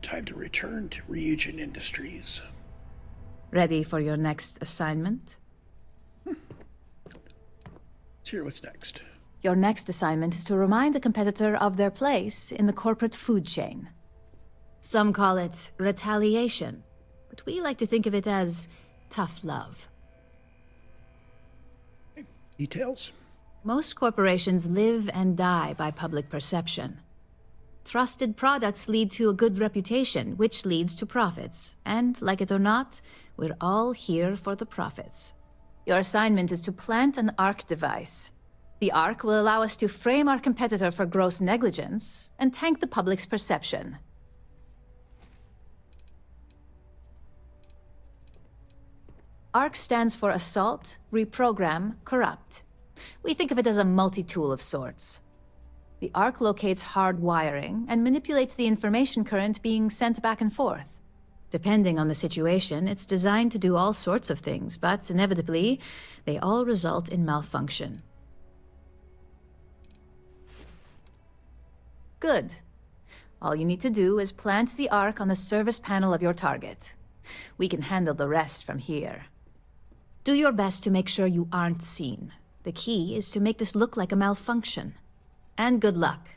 time to return to Ryujin Industries. Ready for your next assignment? Let's hear what's next. Your next assignment is to remind the competitor of their place in the corporate food chain. Some call it retaliation, but we like to think of it as tough love. Details? Most corporations live and die by public perception. Trusted products lead to a good reputation, which leads to profits. And, like it or not, we're all here for the profits. Your assignment is to plant an ARC device. The ARC will allow us to frame our competitor for gross negligence and tank the public's perception. ARC stands for Assault, Reprogram, Corrupt. We think of it as a multi-tool of sorts. The ARC locates hard wiring and manipulates the information current being sent back and forth. Depending on the situation, it's designed to do all sorts of things, but inevitably, they all result in malfunction. Good. All you need to do is plant the ARC on the service panel of your target. We can handle the rest from here. Do your best to make sure you aren't seen. The key is to make this look like a malfunction. And good luck.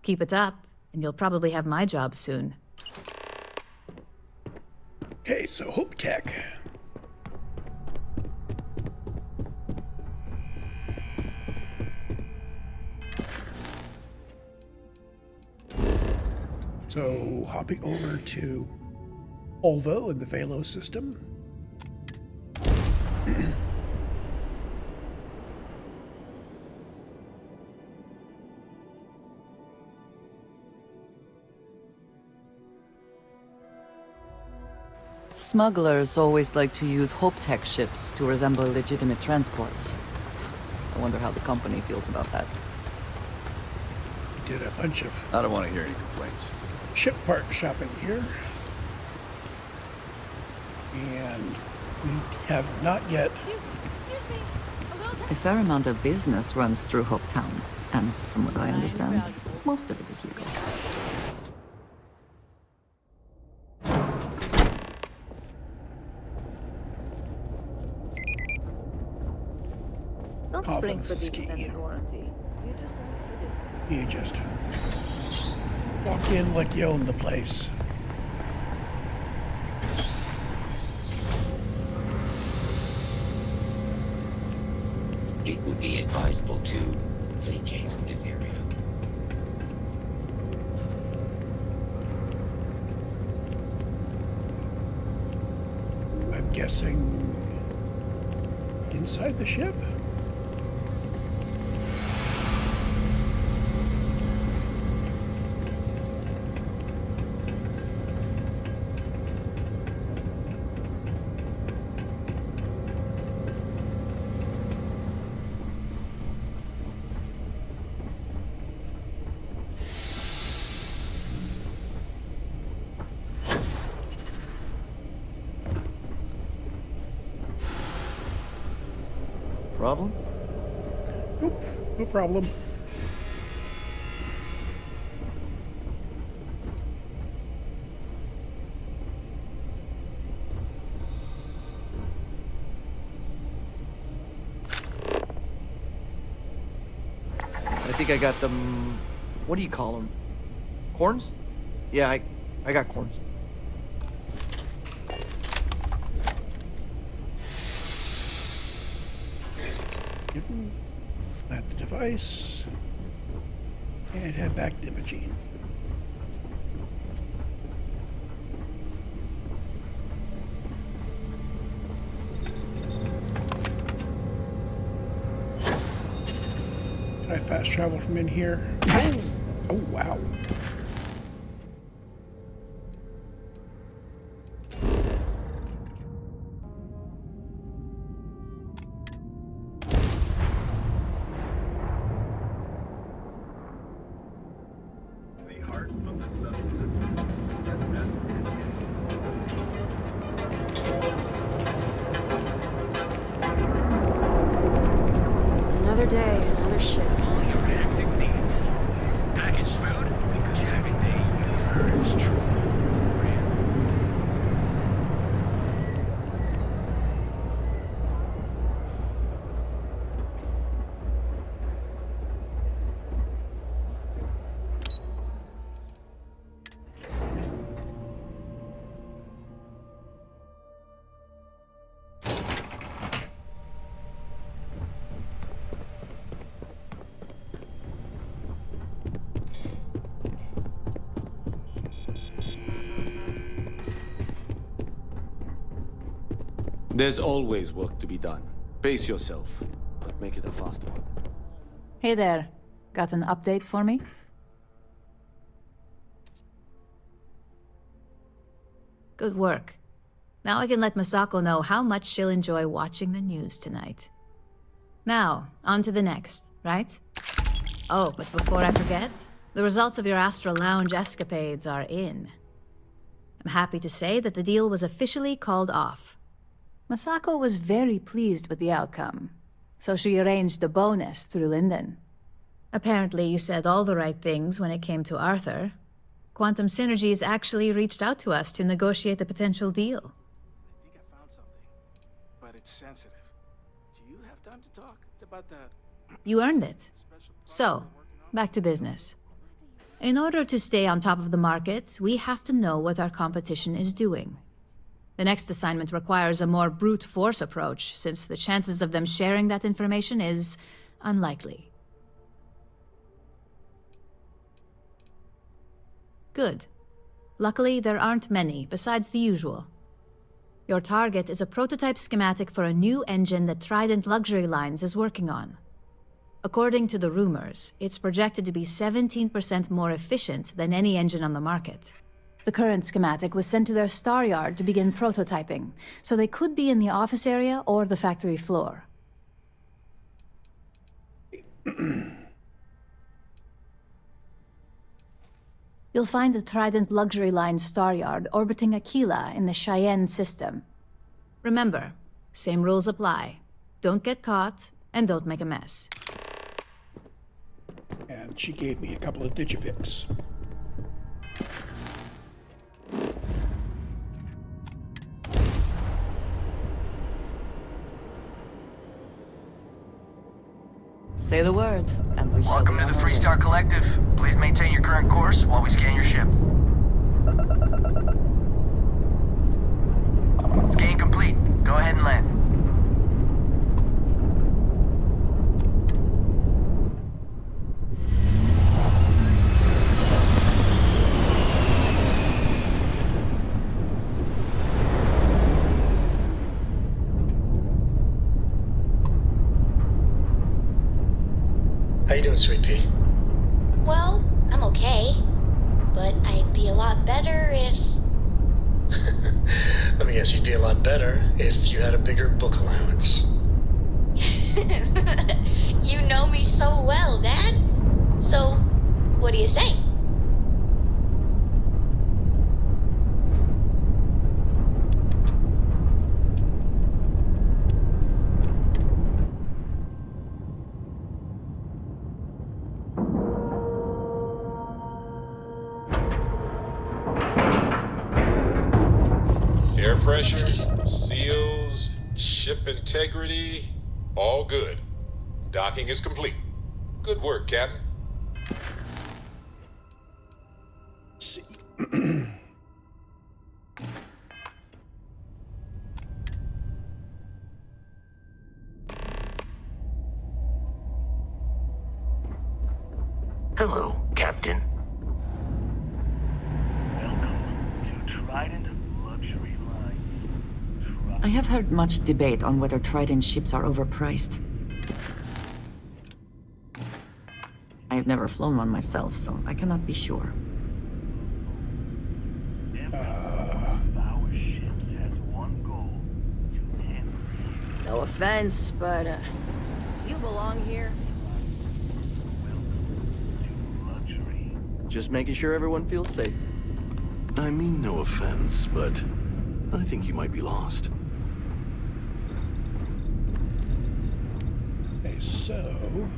Keep it up, and you'll probably have my job soon. Okay, so Hope Tech. So, hopping over to Olvo in the Velo system. Smugglers always like to use Hope Tech ships to resemble legitimate transports. I wonder how the company feels about that. We did a bunch of I don't want to hear any complaints. ship part shopping here. And we have not yet. A fair amount of business runs through Hope Town, and from what I understand, most of it is legal. Don't spring for the extended warranty. You just walk in like you own the place. It would be advisable to vacate this area. I'm guessing inside the ship? Problem? Nope, no problem. I think I got them. What do you call them? Corns? Yeah, I got corns. Plant the device and head back to Imogene. Can I fast travel from in here? Oh, wow. Another day, another shift. All your acting needs. Packaged food? Because you There's always work to be done. Pace yourself, but make it a fast one. Hey there. Got an update for me? Good work. Now I can let Masako know how much she'll enjoy watching the news tonight. Now, on to the next, right? Oh, but before I forget, the results of your Astral Lounge escapades are in. I'm happy to say that the deal was officially called off. Masako was very pleased with the outcome, so she arranged a bonus through Linden. Apparently you said all the right things when it came to Arthur. Quantum Synergies actually reached out to us to negotiate the potential deal. I think I found something, but it's sensitive. Do you have time to talk? It's about that You earned it. special So, project we're working on. back to business. In order to stay on top of the market, we have to know what our competition is doing. The next assignment requires a more brute force approach, since the chances of them sharing that information is unlikely. Good. Luckily, there aren't many, besides the usual. Your target is a prototype schematic for a new engine that Trident Luxury Lines is working on. According to the rumors, it's projected to be 17% more efficient than any engine on the market. The current schematic was sent to their star yard to begin prototyping, so they could be in the office area or the factory floor. You'll find the Trident Luxury Line star yard orbiting Aquila in the Cheyenne system. Remember, same rules apply. Don't get caught, and don't make a mess. And she gave me a couple of digipics. Say the word, and we shall Welcome be to on the our way. Freestar Collective. Please maintain your current course while we scan your ship. Scan complete. Go ahead and land. How you doing, Sweet Pea? Well, I'm okay. But I'd be a lot better if... Let me guess, you'd be a lot better if you had a bigger book allowance. You know me so well, Dad. So, what do you say? Air pressure, seals, ship integrity, all good. Docking is complete. Good work, Captain. See. Hello, Captain. Welcome to Trident Luxury Lines. I have heard much debate on whether Trident ships are overpriced. I have never flown one myself, so I cannot be sure. Every one of our ships has one goal: to end. No offense, but, do you belong here? Welcome to luxury. Just making sure everyone feels safe. I mean no offense, but I think you might be lost. Okay, so...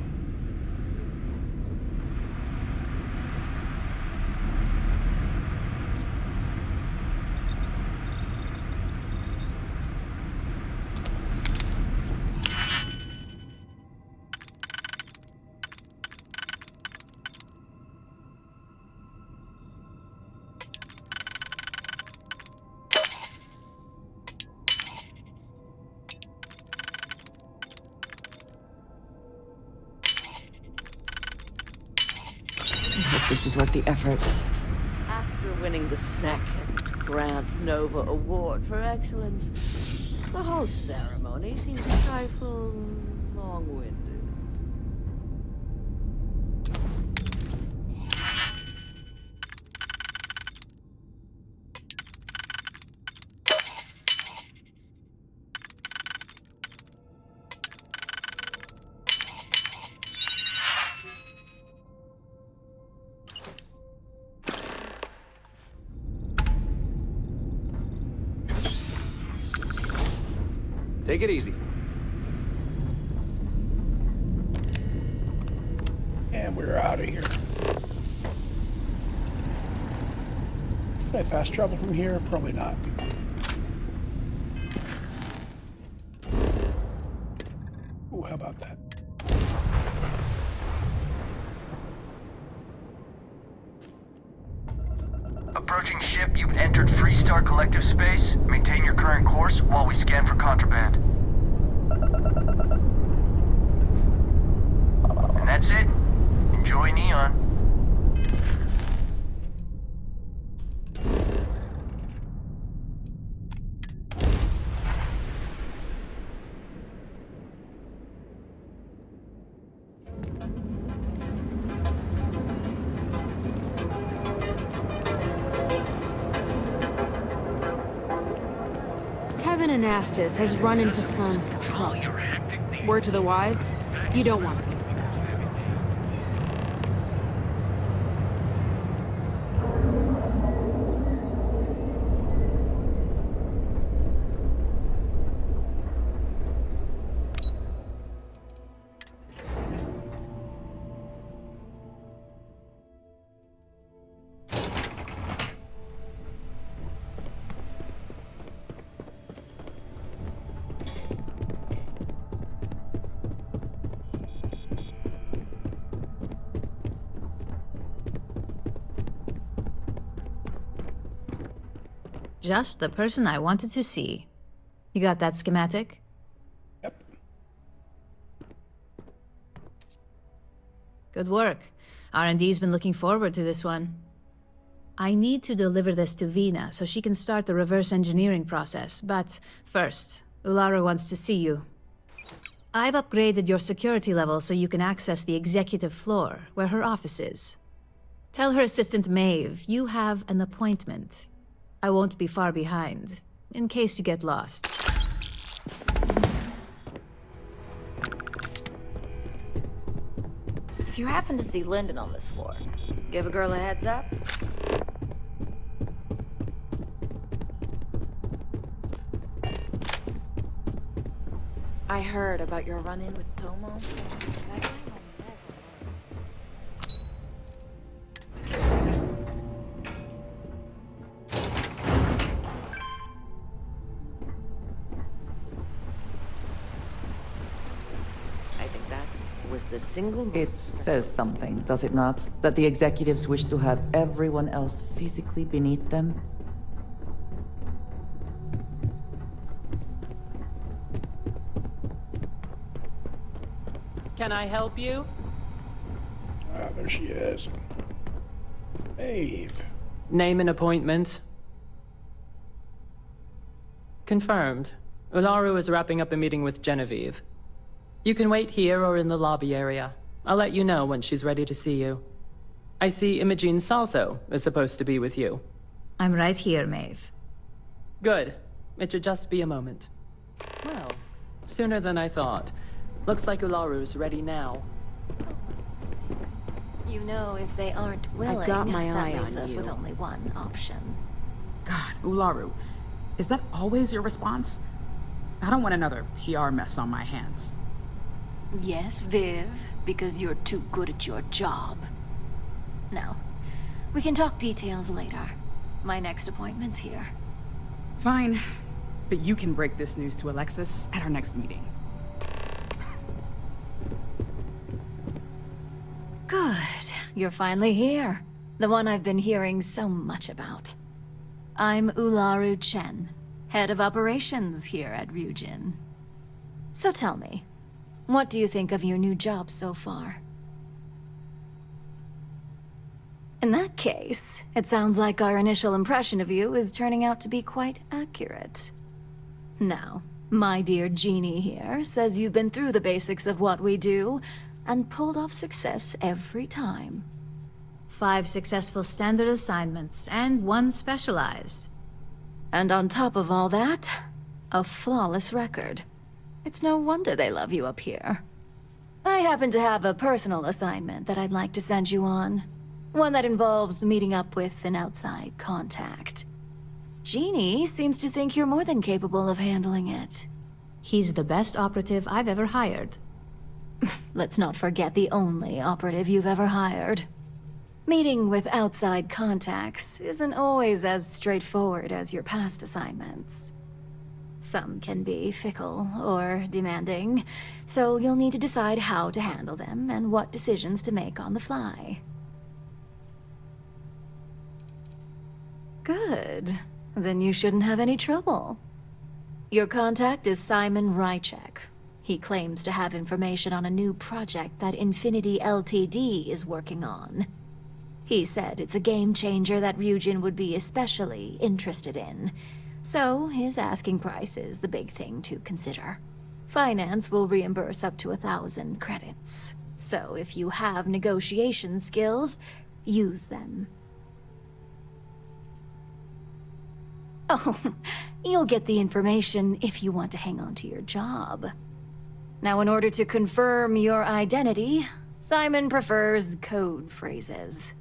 I hope this is worth the effort. After winning the second Grand Nova Award for Excellence, The whole ceremony seems a trifle long-winded. Take it easy. And we're out of here. Can I fast travel from here? Probably not. Ooh, how about that? Approaching ship, you've entered Freestar Collective space. Maintain your current course while we scan for contraband. And that's it. Enjoy Neon. Anastas has run into some trouble. Word to the wise, you don't want this. Just the person I wanted to see. You got that schematic? Yep. Good work. R&D's been looking forward to this one. I need to deliver this to Vina so she can start the reverse engineering process, but first, Ularu wants to see you. I've upgraded your security level so you can access the executive floor, where her office is. Tell her assistant Maeve you have an appointment. I won't be far behind, in case you get lost. If you happen to see Lyndon on this floor, give a girl a heads up. I heard about your run-in with Tomo. That guy will Was the single It says something, does it not? That the executives wish to have everyone else physically beneath them? Can I help you? Ah, there she is. Maeve. Name and appointment. Confirmed. Ularu is wrapping up a meeting with Genevieve. You can wait here or in the lobby area. I'll let you know when she's ready to see you. I see Imogene Salso is supposed to be with you. I'm right here, Maeve. Good. It should just be a moment. Well, sooner than I thought. Looks like Ularu's ready now. You know, if they aren't willing, I've got my that eye leaves on us you. with only one option. God, Ularu, is that always your response? I don't want another PR mess on my hands. Yes, Viv, because you're too good at your job. Now, we can talk details later. My next appointment's here. Fine, but you can break this news to Alexis at our next meeting. Good. You're finally here. The one I've been hearing so much about. I'm Ularu Chen, head of operations here at Ryujin. So tell me, what do you think of your new job so far? In that case, it sounds like our initial impression of you is turning out to be quite accurate. Now, My dear Jeannie here says you've been through the basics of what we do and pulled off success every time. 5 successful standard assignments and 1 specialized. And on top of all that, a flawless record. It's no wonder they love you up here. I happen to have a personal assignment that I'd like to send you on. One that involves meeting up with an outside contact. Jeannie seems to think you're more than capable of handling it. He's the best operative I've ever hired. Let's not forget the only operative you've ever hired. Meeting with outside contacts isn't always as straightforward as your past assignments. Some can be fickle or demanding, so you'll need to decide how to handle them and what decisions to make on the fly. Good. Then you shouldn't have any trouble. Your contact is Simon Ryczek. He claims to have information on a new project that Infinity Ltd. Is working on. He said it's a game changer that Ryujin would be especially interested in. So his asking price is the big thing to consider. Finance will reimburse up to 1,000 credits. So if you have negotiation skills, use them. Oh, you'll get the information if you want to hang on to your job. Now, in order to confirm your identity, Simon prefers code phrases.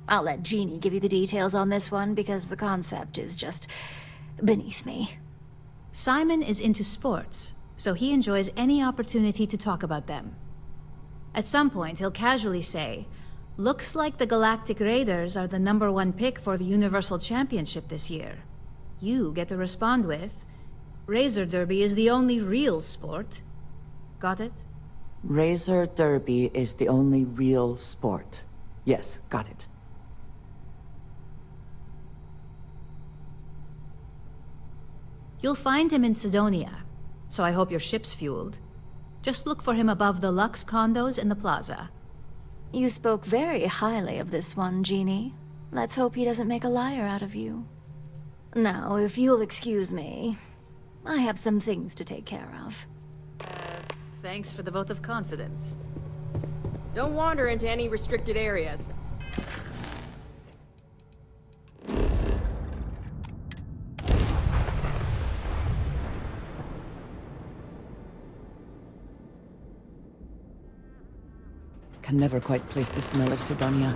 I'll let Jeannie give you the details on this one because the concept is just beneath me. Simon is into sports, so he enjoys any opportunity to talk about them. At some point, he'll casually say, "Looks like the Galactic Raiders are the #1 pick for the Universal Championship this year." You get to respond with, "Razor Derby is the only real sport." Got it? Razor Derby is the only real sport. Yes, got it. You'll find him in Sidonia, so I hope your ship's fueled. Just look for him above the Lux condos in the plaza. You spoke very highly of this one, Jeannie. Let's hope he doesn't make a liar out of you. Now, if you'll excuse me, I have some things to take care of. Thanks for the vote of confidence. Don't wander into any restricted areas. Can never quite place the smell of Sidonia.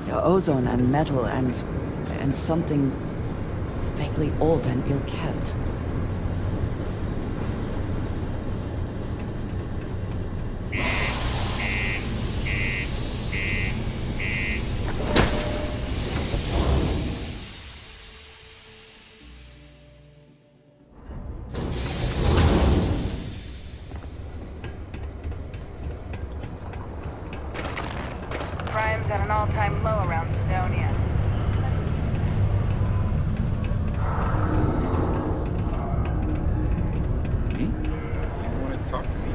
Yeah, ozone and metal and something vaguely old and ill-kept. Crime's at an all-time low around Sidonia. Me? You want to talk to me?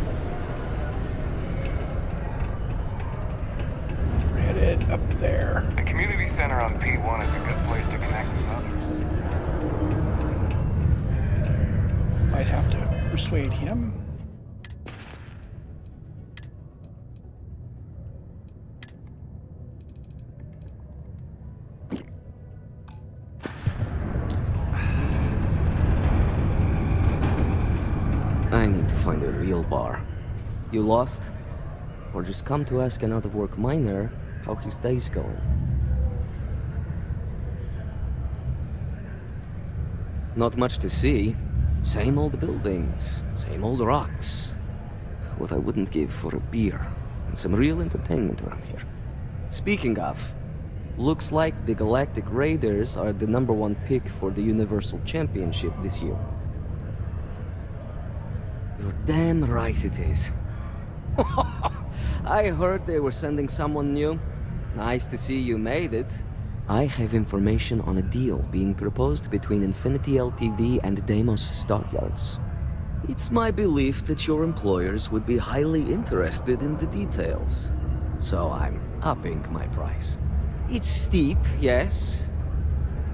Headed up there. The community center on P1 is a good place to connect with others. Might have to persuade him. I need to find a real bar. You lost? Or just come to ask an out-of-work miner how his day's going? Not much to see. Same old buildings, same old rocks. What I wouldn't give for a beer and some real entertainment around here. Speaking of, looks like the Galactic Raiders are the #1 pick for the Universal Championship this year. You're damn right it is. I heard they were sending someone new. Nice to see you made it. I have information on a deal being proposed between Infinity Ltd. And Deimos Stockyards. It's my belief that your employers would be highly interested in the details. So I'm upping my price. It's steep, yes,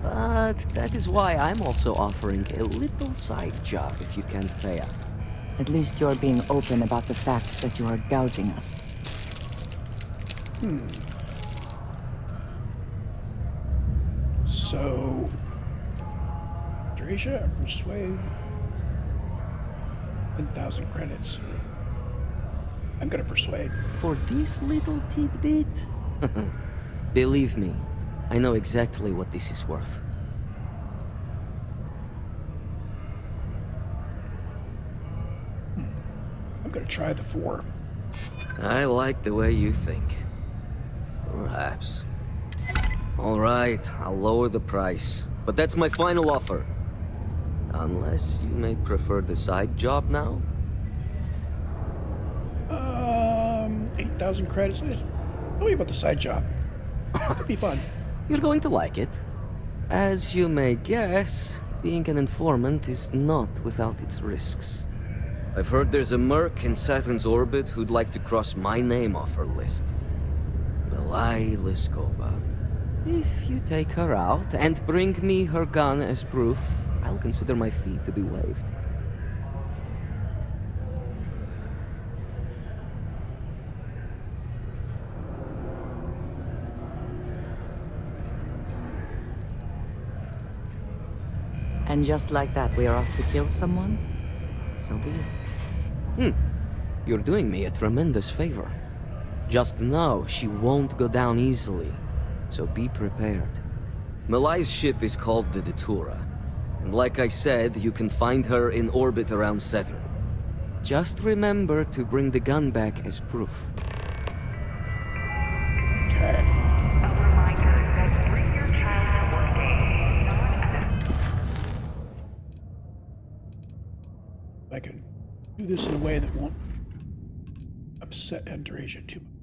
but But that is why I'm also offering a little side job if you can't pay up. At least you're being open about the fact that you are gouging us. So, Andreja, persuade. 10,000 credits. I'm gonna persuade. For this little tidbit? Believe me, I know exactly what this is worth. I'm gonna try the 4. I like the way you think. Perhaps. All right, I'll lower the price. But that's my final offer. Unless you may prefer the side job now? 8,000 credits. Tell me about the side job. That'd be fun. You're going to like it. As you may guess, being an informant is not without its risks. I've heard there's a merc in Saturn's orbit who'd like to cross my name off her list. Milai Liskova. If you take her out and bring me her gun as proof, I'll consider my fee to be waived. And just like that, we are off to kill someone? So be it. You're doing me a tremendous favor. Just know she won't go down easily, so be prepared. Milai's ship is called the Datura, and like I said, you can find her in orbit around Saturn. Just remember to bring the gun back as proof. Okay. I can do this in a way that won't upset Andreja too much.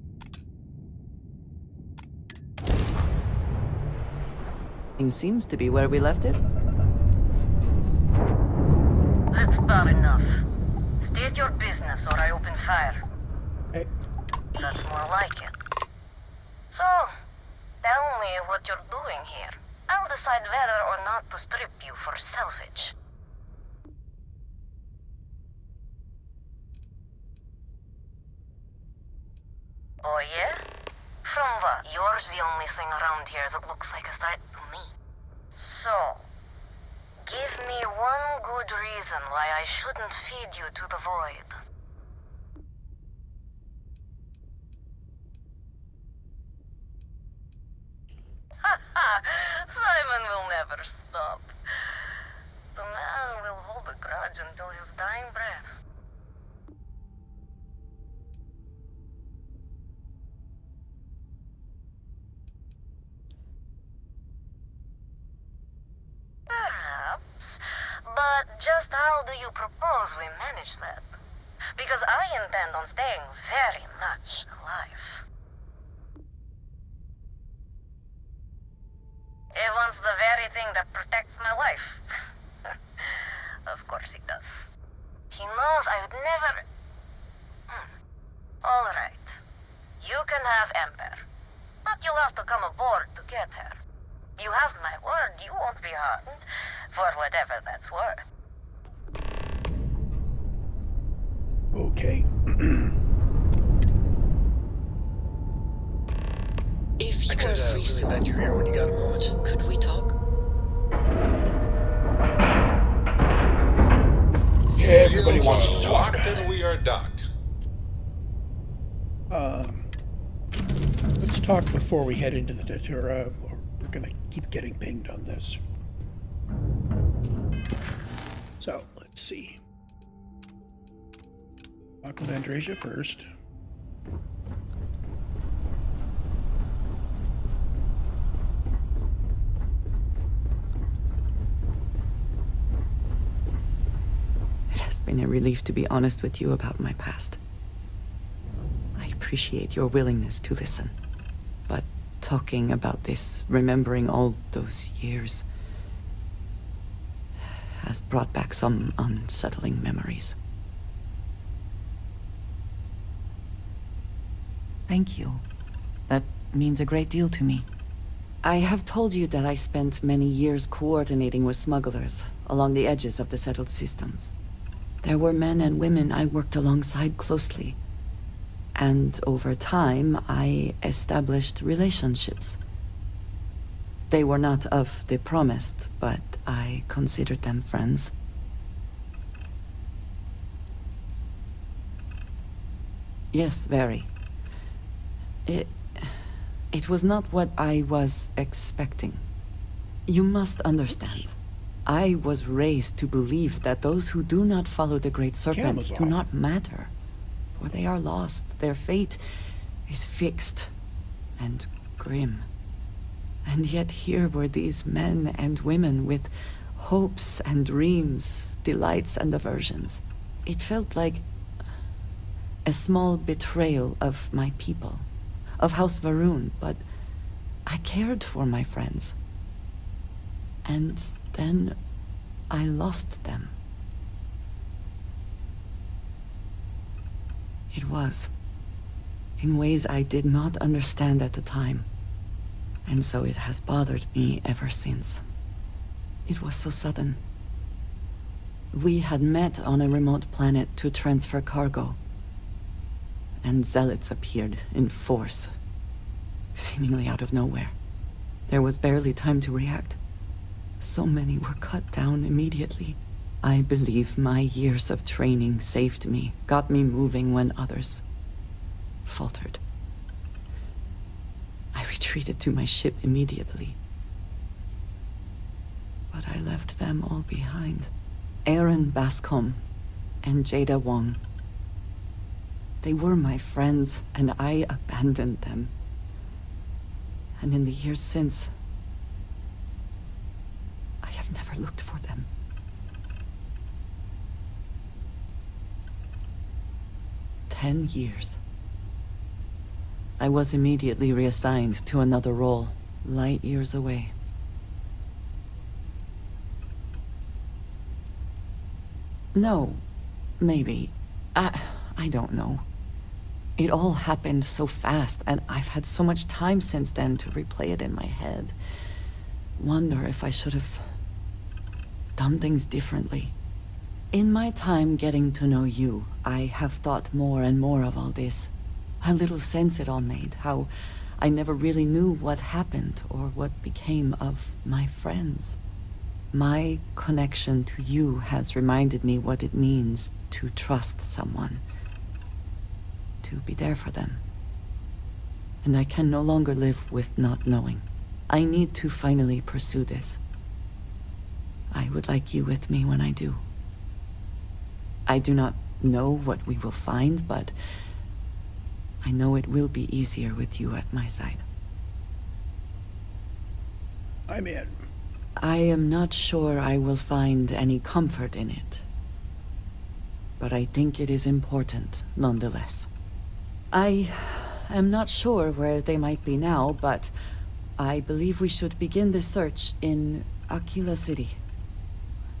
It seems to be where we left it. That's bad enough. State your business or I open fire. Hey. That's more like it. So, tell me what you're doing here. I'll decide whether or not to strip you for salvage. Oh yeah? From what? You're the only thing around here that looks like a threat to me. So, give me one good reason why I shouldn't feed you to the void. Simon will never stop. The man will hold a grudge until his dying breath. Perhaps, but just how do you propose we manage that? Because I intend on staying very much alive. He wants the very thing that protects my life. Of course he does. He knows I would never... All right. You can have Ember, but you'll have to come aboard to get her. You have my word, you won't be harmed, for whatever that's worth. Okay. If you were free really bet you're here when you got a moment. Could we talk? Everybody wants to talk. Locked and we are docked. Let's talk before we head into the Datura, or we're gonna keep getting pinged on this. So, let's see. Talk with Andreja first. It has been a relief to be honest with you about my past. I appreciate your willingness to listen. But talking about this, remembering all those years, has brought back some unsettling memories. Thank you. That means a great deal to me. I have told you that I spent many years coordinating with smugglers along the edges of the settled systems. There were men and women I worked alongside closely. And over time, I established relationships. They were not of the promised, but I considered them friends. Yes, very. It was not what I was expecting. You must understand. I was raised to believe that those who do not follow the Great Serpent do not matter. For they are lost. Their fate is fixed and grim. And yet here were these men and women with hopes and dreams, delights and aversions. It felt like a small betrayal of my people, of House Varun, but I cared for my friends. And then I lost them. It was, in ways I did not understand at the time. And so it has bothered me ever since. It was so sudden. We had met on a remote planet to transfer cargo. And zealots appeared in force, seemingly out of nowhere. There was barely time to react. So many were cut down immediately. I believe my years of training saved me, got me moving when others faltered. I retreated to my ship immediately. But I left them all behind. Aaron Bascom and Jada Wong. They were my friends, and I abandoned them. And in the years since, I have never looked for them. 10 years. I was immediately reassigned to another role, light years away. No, maybe. I don't know. It all happened so fast, and I've had so much time since then to replay it in my head. Wonder if I should have done things differently. In my time getting to know you, I have thought more and more of all this. How little sense it all made, how I never really knew what happened or what became of my friends. My connection to you has reminded me what it means to trust someone. To be there for them. And I can no longer live with not knowing. I need to finally pursue this. I would like you with me when I do. I do not know what we will find, but I know it will be easier with you at my side. I'm in. I am not sure I will find any comfort in it. But I think it is important, nonetheless. I am not sure where they might be now, but I believe we should begin the search in Aquila City.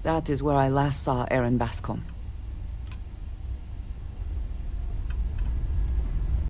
That is where I last saw Aaron Bascom.